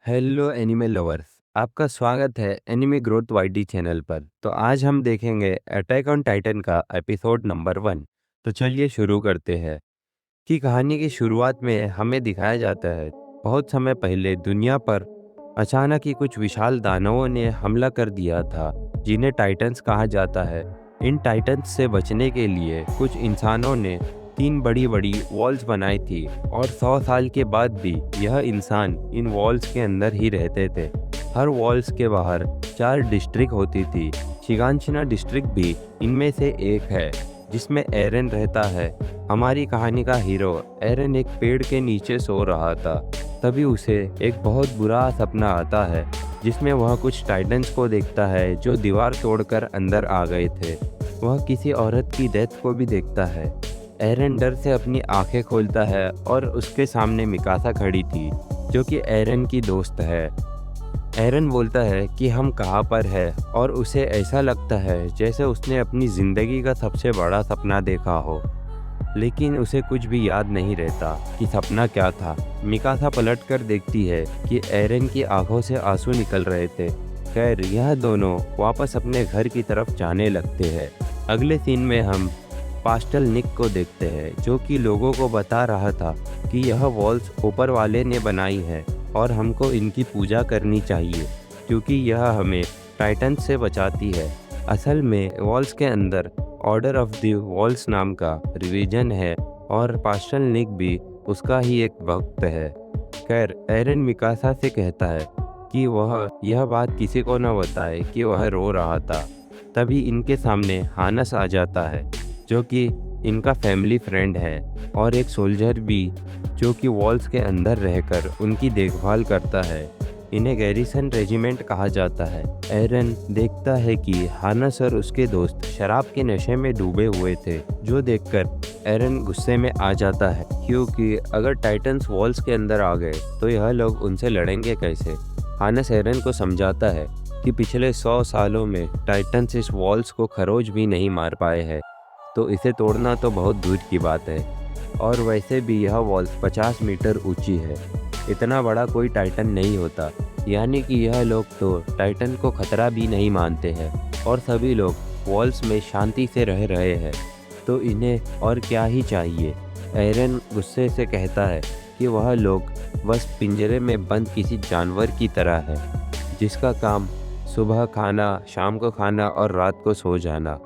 Hello anime lovers. आपका स्वागत है एनिमे ग्रोथ वाईटी चैनल पर। तो आज हम देखेंगे अटैक ऑन टाइटन का एपिसोड नंबर 1। तो चलिए शुरू करते हैं। कि कहानी की शुरुआत में हमें दिखाया जाता है बहुत समय पहले दुनिया पर अचानक ही कुछ विशाल दानवों ने हमला कर दिया था, जिन्हें टाइटन्स कहा जाता है। इन टाइटन्स से बचने के लिए कुछ इंसानों ने 3 बड़ी बड़ी वॉल्स बनाई थी और 100 साल के बाद भी यह इंसान इन वॉल्स के अंदर ही रहते थे। हर वॉल्स के बाहर 4 डिस्ट्रिक्ट होती थी। शिगांशिना डिस्ट्रिक्ट भी इनमें से एक है, जिसमें एरन रहता है। हमारी कहानी का हीरो एरन एक पेड़ के नीचे सो रहा था। तभी उसे एक बहुत बुरा सपना आता है, जिसमें वह कुछ टाइटन्स को देखता है जो दीवार तोड़कर अंदर आ गए थे। वह किसी औरत की डेथ को भी देखता है। एरन डर से अपनी आंखें खोलता है और उसके सामने मिकासा खड़ी थी, जो कि एरन की दोस्त है। एरन बोलता है कि हम कहाँ पर है, और उसे ऐसा लगता है जैसे उसने अपनी ज़िंदगी का सबसे बड़ा सपना देखा हो, लेकिन उसे कुछ भी याद नहीं रहता कि सपना क्या था। मिकासा पलटकर देखती है कि एरन की आंखों से आंसू निकल रहे थे। खैर, यह दोनों वापस अपने घर की तरफ जाने लगते हैं। अगले सीन में हम पास्टल निक को देखते हैं, जो कि लोगों को बता रहा था कि यह वॉल्स ऊपर वाले ने बनाई है और हमको इनकी पूजा करनी चाहिए, क्योंकि यह हमें टाइटन से बचाती है। असल में वॉल्स के अंदर ऑर्डर ऑफ द वॉल्स नाम का रिवीजन है और पास्टल निक भी उसका ही एक भक्त है। खैर, एरन मिकासा से कहता है कि वह यह बात किसी को न बताए कि वह रो रहा था। तभी इनके सामने हानस आ जाता है, जो कि इनका फैमिली फ्रेंड है, और एक सोल्जर भी, जो कि वॉल्स के अंदर रहकर उनकी देखभाल करता है। इन्हें गैरिसन रेजिमेंट कहा जाता है। एरन देखता है कि हानस और उसके दोस्त शराब के नशे में डूबे हुए थे, जो देखकर एरन गुस्से में आ जाता है, क्योंकि अगर टाइटन्स वॉल्स के अंदर आ गए तो यह लोग उनसे लड़ेंगे कैसे। हानस एरन को समझाता है कि पिछले 100 सालों में टाइटन्स इस वॉल्स को खरोच भी नहीं मार पाए हैं, तो इसे तोड़ना तो बहुत दूर की बात है। और वैसे भी यह वॉल्स 50 मीटर ऊंची है। इतना बड़ा कोई टाइटन नहीं होता, यानी कि यह लोग तो टाइटन को खतरा भी नहीं मानते हैं, और सभी लोग वॉल्स में शांति से रह रहे हैं, तो इन्हें और क्या ही चाहिए। एरन गुस्से से कहता है कि वह लोग बस पिंजरे में बंद किसी जानवर की तरह है, जिसका काम सुबह खाना, शाम को खाना और रात को सो जाना।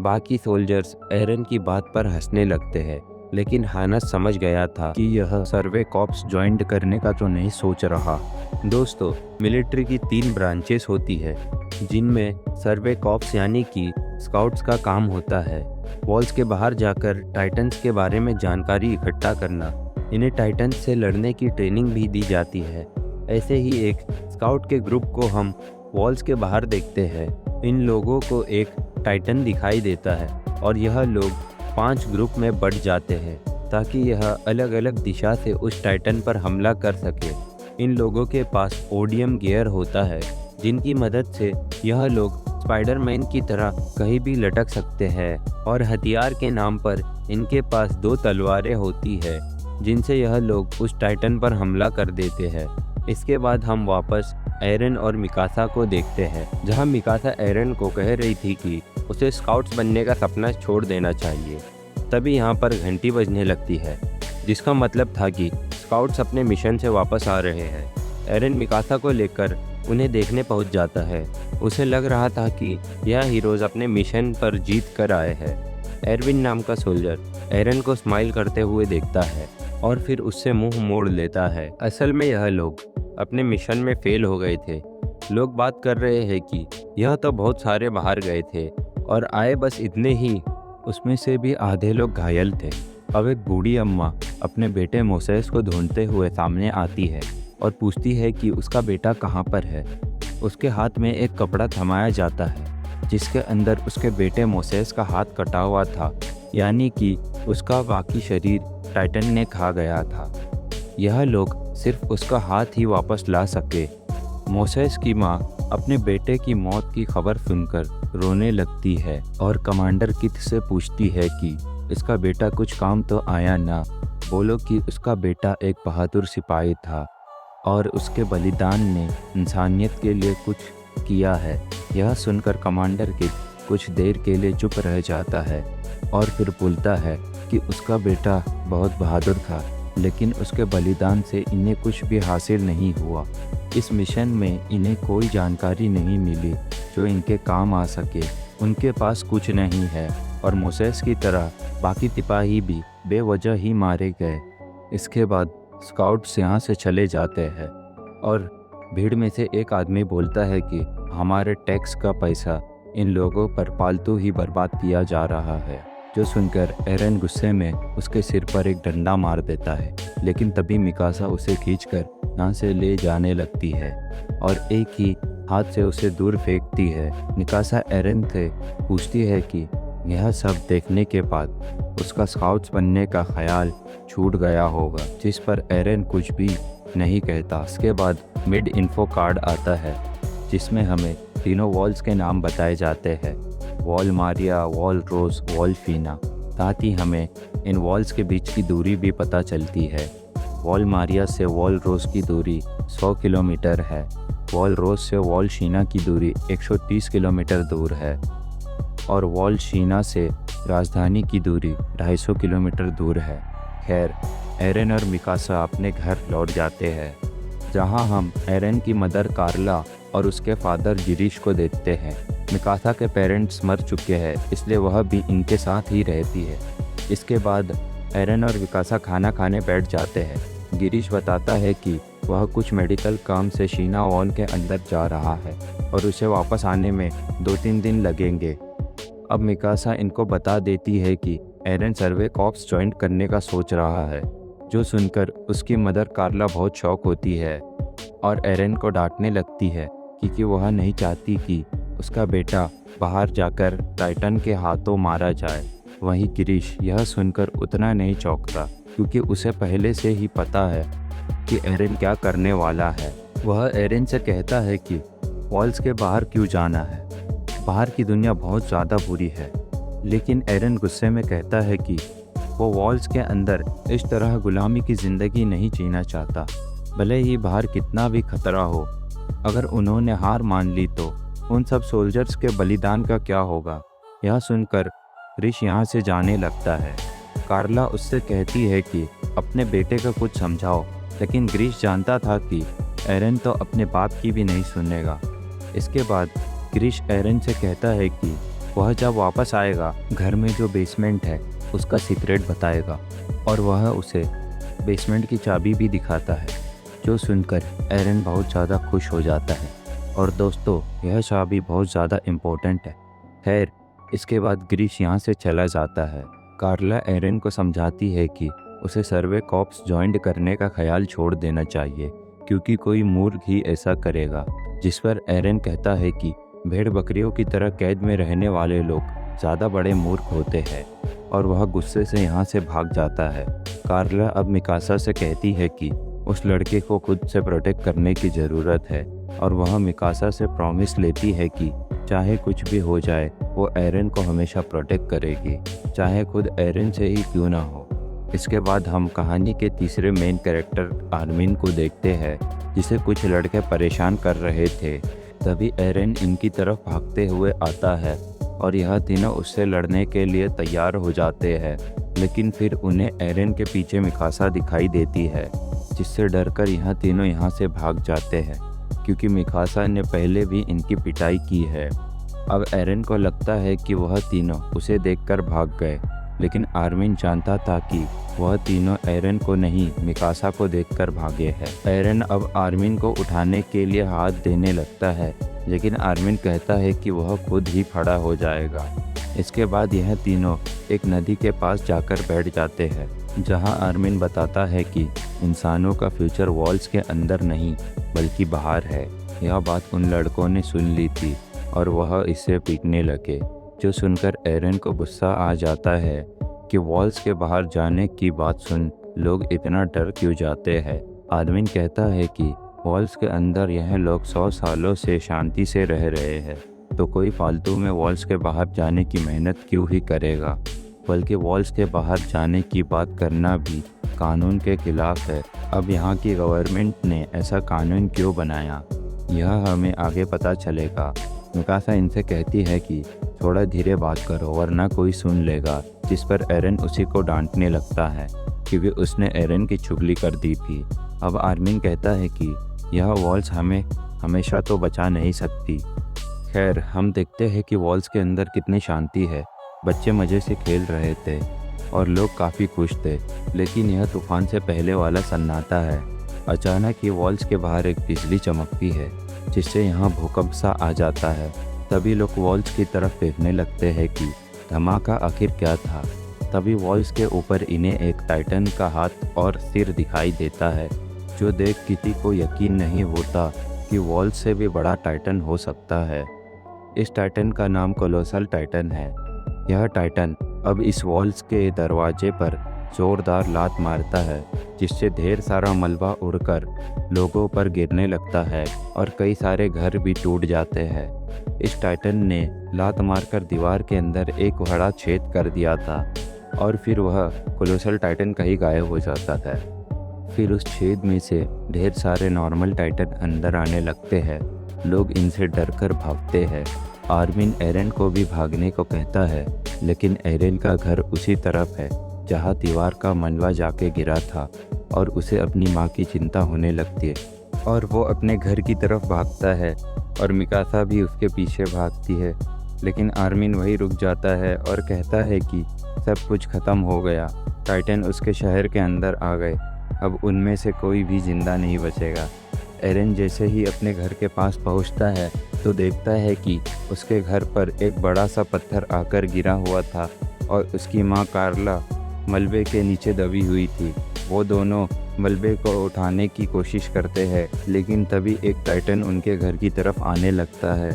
बाकी सोल्जर्स एरन की बात पर हंसने लगते हैं, लेकिन हानस समझ गया था कि यह सर्वे कॉप्स ज्वाइन करने का तो नहीं सोच रहा। दोस्तों, मिलिट्री की 3 ब्रांचेस होती है, जिनमें सर्वे कॉप्स यानी कि स्काउट्स का काम होता है। वॉल्स के बाहर जाकर टाइटन्स के बारे में जानकारी इकट्ठा करना। इन्हें टाइटन्स से लड़ने की ट्रेनिंग भी दी जाती है। ऐसे ही एक स्काउट के ग्रुप को हम वॉल्स के बाहर देखते हैं। इन लोगों को एक टाइटन दिखाई देता है, और यह लोग 5 ग्रुप में बढ़ जाते हैं, ताकि यह अलग अलग दिशा से उस टाइटन पर हमला कर सके। इन लोगों के पास ओडियम गियर होता है, जिनकी मदद से यह लोग स्पाइडरमैन की तरह कहीं भी लटक सकते हैं, और हथियार के नाम पर इनके पास 2 तलवारें होती है, जिनसे यह लोग उस टाइटन पर हमला कर देते हैं। इसके बाद हम वापस एरन और मिकासा को देखते हैं, जहां मिकासा एरन को कह रही थी कि उसे स्काउट्स बनने का सपना छोड़ देना चाहिए। तभी यहाँ पर घंटी बजने लगती है, जिसका मतलब था कि स्काउट्स अपने मिशन से वापस आ रहे हैं। एरन मिकासा को लेकर उन्हें देखने पहुँच जाता है। उसे लग रहा था कि यह हीरोज़ अपने मिशन पर जीत कर आए हैं। एरविन नाम का सोल्जर एरन को स्माइल करते हुए देखता है और फिर उससे मुंह मोड़ लेता है। असल में यह लोग अपने मिशन में फेल हो गए थे। लोग बात कर रहे हैं कि यह तो बहुत सारे बाहर गए थे और आए बस इतने ही, उसमें से भी आधे लोग घायल थे। अब एक बूढ़ी अम्मा अपने बेटे मोसेस को ढूंढते हुए सामने आती है और पूछती है कि उसका बेटा कहाँ पर है। उसके हाथ में एक कपड़ा थमाया जाता है, जिसके अंदर उसके बेटे मोसेस का हाथ कटा हुआ था, यानी कि उसका बाकी शरीर टाइटन ने खा गया था। यह लोग सिर्फ उसका हाथ ही वापस ला सके। मोसेस की माँ अपने बेटे की मौत की खबर सुनकर रोने लगती है और कमांडर किथ से पूछती है कि इसका बेटा कुछ काम तो आया ना, बोलो कि उसका बेटा एक बहादुर सिपाही था। और उसके बलिदान ने इंसानियत के लिए कुछ किया है। यह सुनकर कमांडर किड कुछ देर के लिए चुप रह जाता है और फिर बोलता है कि उसका बेटा बहुत बहादुर था, लेकिन उसके बलिदान से इन्हें कुछ भी हासिल नहीं हुआ। इस मिशन में इन्हें कोई जानकारी नहीं मिली जो इनके काम आ सके। उनके पास कुछ नहीं है और मोसेस की तरह बाकी सिपाही भी बेवजह ही मारे गए। इसके बाद स्काउट्स यहाँ से चले जाते हैं और भीड़ में से एक आदमी बोलता है कि हमारे टैक्स का पैसा इन लोगों पर फालतू ही बर्बाद किया जा रहा है। जो सुनकर एरन गुस्से में उसके सिर पर एक डंडा मार देता है, लेकिन तभी मिकासा उसे खींचकर यहाँ से ले जाने लगती है और एक ही हाथ से उसे दूर फेंकती है। मिकासा एरन से पूछती है कि यह सब देखने के बाद उसका स्काउट्स बनने का ख्याल छूट गया होगा, जिस पर एरन कुछ भी नहीं कहता। इसके बाद मिड इन्फो कार्ड आता है जिसमें हमें तीनों वॉल्स के नाम बताए जाते हैं, वॉल मारिया, वॉल रोज, वॉल फीना। साथ ही हमें इन वॉल्स के बीच की दूरी भी पता चलती है। वॉल मारिया से वॉल रोज की दूरी 100 किलोमीटर है, वॉल रोज से वॉल शीना की दूरी 130 किलोमीटर दूर है और वॉल शीना से राजधानी की दूरी 250 किलोमीटर दूर है। खैर, एरन और मिकासा अपने घर लौट जाते हैं, जहां हम एरन की मदर कार्ला और उसके फादर गिरीश को देखते हैं। मिकासा के पेरेंट्स मर चुके हैं, इसलिए वह भी इनके साथ ही रहती है। इसके बाद एरन और मिकासा खाना खाने बैठ जाते हैं। गिरीश बताता है कि वह कुछ मेडिकल काम से शीना वॉल के अंदर जा रहा है और उसे वापस आने में 2-3 दिन लगेंगे। अब मिकासा इनको बता देती है कि एरन सर्वे कॉर्प्स ज्वाइन करने का सोच रहा है। जो सुनकर उसकी मदर कार्ला बहुत शौक होती है और एरन को डांटने लगती है क्योंकि वह नहीं चाहती कि उसका बेटा बाहर जाकर टाइटन के हाथों मारा जाए। वहीं गिरीश यह सुनकर उतना नहीं चौंकता क्योंकि उसे पहले से ही पता है कि एरन क्या करने वाला है। वह एरन से कहता है कि वॉल्स के बाहर क्यों जाना है, बाहर की दुनिया बहुत ज़्यादा बुरी है। लेकिन एरन गुस्से में कहता है कि वो वॉल्स के अंदर इस तरह गुलामी की ज़िंदगी नहीं जीना चाहता, भले ही बाहर कितना भी खतरा हो। अगर उन्होंने हार मान ली तो उन सब सोल्जर्स के बलिदान का क्या होगा। यह सुनकर ग्रीश यहाँ से जाने लगता है। कार्ला उससे कहती है कि अपने बेटे का कुछ समझाओ, लेकिन ग्रीश जानता था कि एरन तो अपने बाप की भी नहीं सुनेगा। इसके बाद ग्रीश एरन से कहता है कि वह जब वापस आएगा घर में जो बेसमेंट है उसका सीक्रेट बताएगा और वह उसे बेसमेंट की चाबी भी दिखाता है। जो सुनकर एरन बहुत ज़्यादा खुश हो जाता है और दोस्तों, यह चाबी बहुत ज़्यादा इम्पोर्टेंट है। खैर, इसके बाद ग्रीश यहाँ से चला जाता है। कार्ला एरन को समझाती है कि उसे सर्वे कॉर्प्स ज्वाइन करने का ख्याल छोड़ देना चाहिए क्योंकि कोई मूर्ख ही ऐसा करेगा, जिस पर एरन कहता है कि भेड़ बकरियों की तरह कैद में रहने वाले लोग ज़्यादा बड़े मूर्ख होते हैं और वह गुस्से से यहाँ से भाग जाता है। कार्ला अब मिकासा से कहती है कि उस लड़के को खुद से प्रोटेक्ट करने की ज़रूरत है और वह मिकासा से प्रॉमिस लेती है कि चाहे कुछ भी हो जाए वो एरन को हमेशा प्रोटेक्ट करेगी, चाहे खुद एरन से ही क्यों ना हो। इसके बाद हम कहानी के तीसरे मेन कैरेक्टर आर्मिन को देखते हैं, जिसे कुछ लड़के परेशान कर रहे थे। तभी एरन इनकी तरफ भागते हुए आता है और यह तीनों उससे लड़ने के लिए तैयार हो जाते हैं, लेकिन फिर उन्हें एरन के पीछे मिकासा दिखाई देती है, जिससे डरकर यह तीनों यहाँ से भाग जाते हैं क्योंकि मिकासा ने पहले भी इनकी पिटाई की है। अब एरन को लगता है कि वह तीनों उसे देखकर भाग गए, लेकिन आर्मिन जानता था कि वह तीनों एरन को नहीं मिकासा को देखकर भागे हैं। एरन अब आर्मिन को उठाने के लिए हाथ देने लगता है, लेकिन आर्मिन कहता है कि वह खुद ही खड़ा हो जाएगा। इसके बाद यह तीनों एक नदी के पास जाकर बैठ जाते हैं, जहां आर्मिन बताता है कि इंसानों का फ्यूचर वॉल्स के अंदर नहीं बल्कि बाहर है। यह बात उन लड़कों ने सुन ली थी और वह इसे पीटने लगे। जो सुनकर एरन को गुस्सा आ जाता है कि वॉल्स के बाहर जाने की बात सुन लोग इतना डर क्यों जाते हैं। आर्मिन कहता है कि वॉल्स के अंदर यह लोग 100 सालों से शांति से रह रहे हैं, तो कोई फालतू में वॉल्स के बाहर जाने की मेहनत क्यों ही करेगा, बल्कि वॉल्स के बाहर जाने की बात करना भी कानून के खिलाफ है। अब यहाँ की गवर्नमेंट ने ऐसा कानून क्यों बनाया, यह हमें आगे पता चलेगा। मिकासा इनसे कहती है कि थोड़ा धीरे बात करो वरना कोई सुन लेगा, जिस पर एरन उसी को डांटने लगता है क्योंकि उसने एरन की चुगली कर दी थी। अब आर्मिन कहता है कि यह वॉल्स हमें हमेशा तो बचा नहीं सकती। खैर, हम देखते हैं कि वॉल्स के अंदर कितनी शांति है। बच्चे मज़े से खेल रहे थे और लोग काफ़ी खुश थे, लेकिन यह तूफान से पहले वाला सन्नाटा है। अचानक ये वॉल्स के बाहर एक बिजली चमकती है, जिससे यहाँ भूकंप सा आ जाता है। तभी लोग वॉल्स की तरफ देखने लगते हैं कि धमाका आखिर क्या था। तभी वॉल्स के ऊपर इन्हें एक टाइटन का हाथ और सिर दिखाई देता है, जो देख किसी को यकीन नहीं होता कि वॉल्स से भी बड़ा टाइटन हो सकता है। इस टाइटन का नाम कोलोसल टाइटन है। यह टाइटन अब इस वॉल्स के दरवाजे पर जोरदार लात मारता है, जिससे ढेर सारा मलबा उड़कर लोगों पर गिरने लगता है और कई सारे घर भी टूट जाते हैं। इस टाइटन ने लात मारकर दीवार के अंदर एक बड़ा छेद कर दिया था और फिर वह कोलोसल टाइटन कहीं गायब हो जाता था। फिर उस छेद में से ढेर सारे नॉर्मल टाइटन अंदर आने लगते हैं। लोग इनसे डरकर भागते हैं। आर्मिन एरन को भी भागने को कहता है, लेकिन एरन का घर उसी तरफ है जहाँ दीवार का मलबा जाके गिरा था और उसे अपनी माँ की चिंता होने लगती है और वो अपने घर की तरफ भागता है और मिकासा भी उसके पीछे भागती है। लेकिन आर्मिन वहीं रुक जाता है और कहता है कि सब कुछ ख़त्म हो गया। टाइटन उसके शहर के अंदर आ गए। अब उनमें से कोई भी जिंदा नहीं बचेगा। एरन जैसे ही अपने घर के पास पहुंचता है तो देखता है कि उसके घर पर एक बड़ा सा पत्थर आकर गिरा हुआ था और उसकी माँ कार्ला मलबे के नीचे दबी हुई थी। वो दोनों मलबे को उठाने की कोशिश करते हैं, लेकिन तभी एक टाइटन उनके घर की तरफ आने लगता है।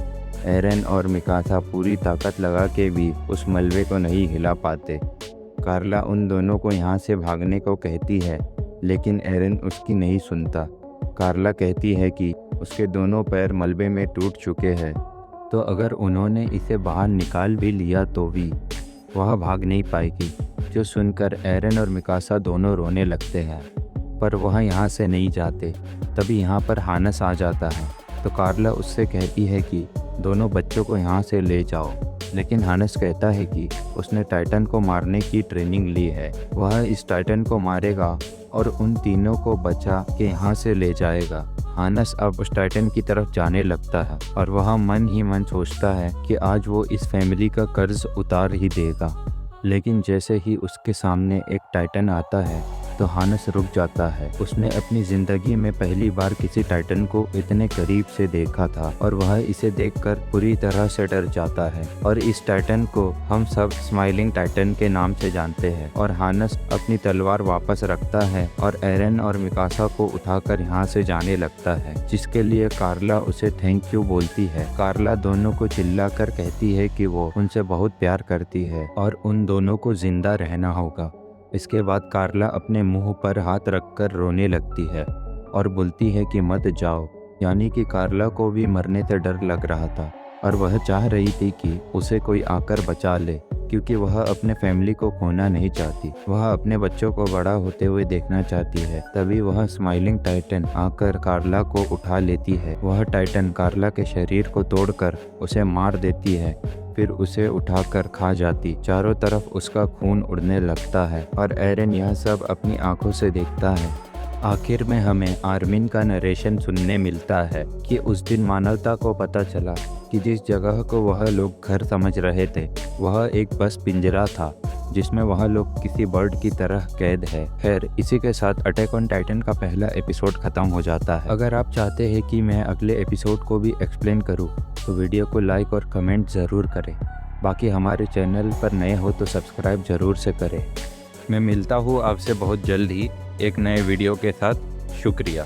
एरन और मिकासा पूरी ताकत लगा के भी उस मलबे को नहीं हिला पाते। कार्ला उन दोनों को यहाँ से भागने को कहती है, लेकिन एरन उसकी नहीं सुनता। कार्ला कहती है कि उसके दोनों पैर मलबे में टूट चुके हैं, तो अगर उन्होंने इसे बाहर निकाल भी लिया तो भी वह भाग नहीं पाएगी। जो सुनकर एरन और मिकासा दोनों रोने लगते हैं, पर वह यहाँ से नहीं जाते। तभी यहाँ पर हानस आ जाता है, तो कार्ला उससे कहती है कि दोनों बच्चों को यहाँ से ले जाओ। लेकिन हानस कहता है कि उसने टाइटन को मारने की ट्रेनिंग ली है, वह इस टाइटन को मारेगा और उन तीनों को बचा के यहाँ से ले जाएगा। हानस अब उस टाइटन की तरफ जाने लगता है और वह मन ही मन सोचता है कि आज वो इस फैमिली का कर्ज उतार ही देगा। लेकिन जैसे ही उसके सामने एक टाइटन आता है तो हानस रुक जाता है। उसने अपनी ज़िंदगी में पहली बार किसी टाइटन को इतने करीब से देखा था और वह इसे देखकर पूरी तरह से डर जाता है। और इस टाइटन को हम सब स्माइलिंग टाइटन के नाम से जानते हैं। और हानस अपनी तलवार वापस रखता है और एरन और मिकासा को उठाकर यहाँ से जाने लगता है, जिसके लिए कार्ला उसे थैंक यू बोलती है। कार्ला दोनों को चिल्लाकर कहती है कि वो उनसे बहुत प्यार करती है और उन दोनों को जिंदा रहना होगा। इसके बाद कार्ला अपने मुंह पर हाथ रखकर रोने लगती है और बोलती है कि मत जाओ। यानी कि कार्ला को भी मरने से डर लग रहा था और वह चाह रही थी कि उसे कोई आकर बचा ले, क्योंकि वह अपने फैमिली को खोना नहीं चाहती। वह अपने बच्चों को बड़ा होते हुए देखना चाहती है। तभी वह स्माइलिंग टाइटन आकर कार्ला को उठा लेती है। वह टाइटन कार्ला के शरीर को तोड़कर उसे मार देती है, फिर उसे उठाकर खा जाती। चारों तरफ उसका खून उड़ने लगता है और एरन यह सब अपनी आंखों से देखता है। आखिर में हमें आर्मिन का नरेशन सुनने मिलता है कि उस दिन मानवता को पता चला कि जिस जगह को वह लोग घर समझ रहे थे वह एक बस पिंजरा था, जिसमें वह लोग किसी बर्ड की तरह कैद है। खैर, इसी के साथ अटैक ऑन टाइटन का पहला एपिसोड खत्म हो जाता है। अगर आप चाहते हैं कि मैं अगले एपिसोड को भी एक्सप्लेन करूं तो वीडियो को लाइक और कमेंट ज़रूर करें। बाकी हमारे चैनल पर नए हो तो सब्सक्राइब ज़रूर से करें। मैं मिलता हूँ आपसे बहुत जल्द ही एक नए वीडियो के साथ। शुक्रिया।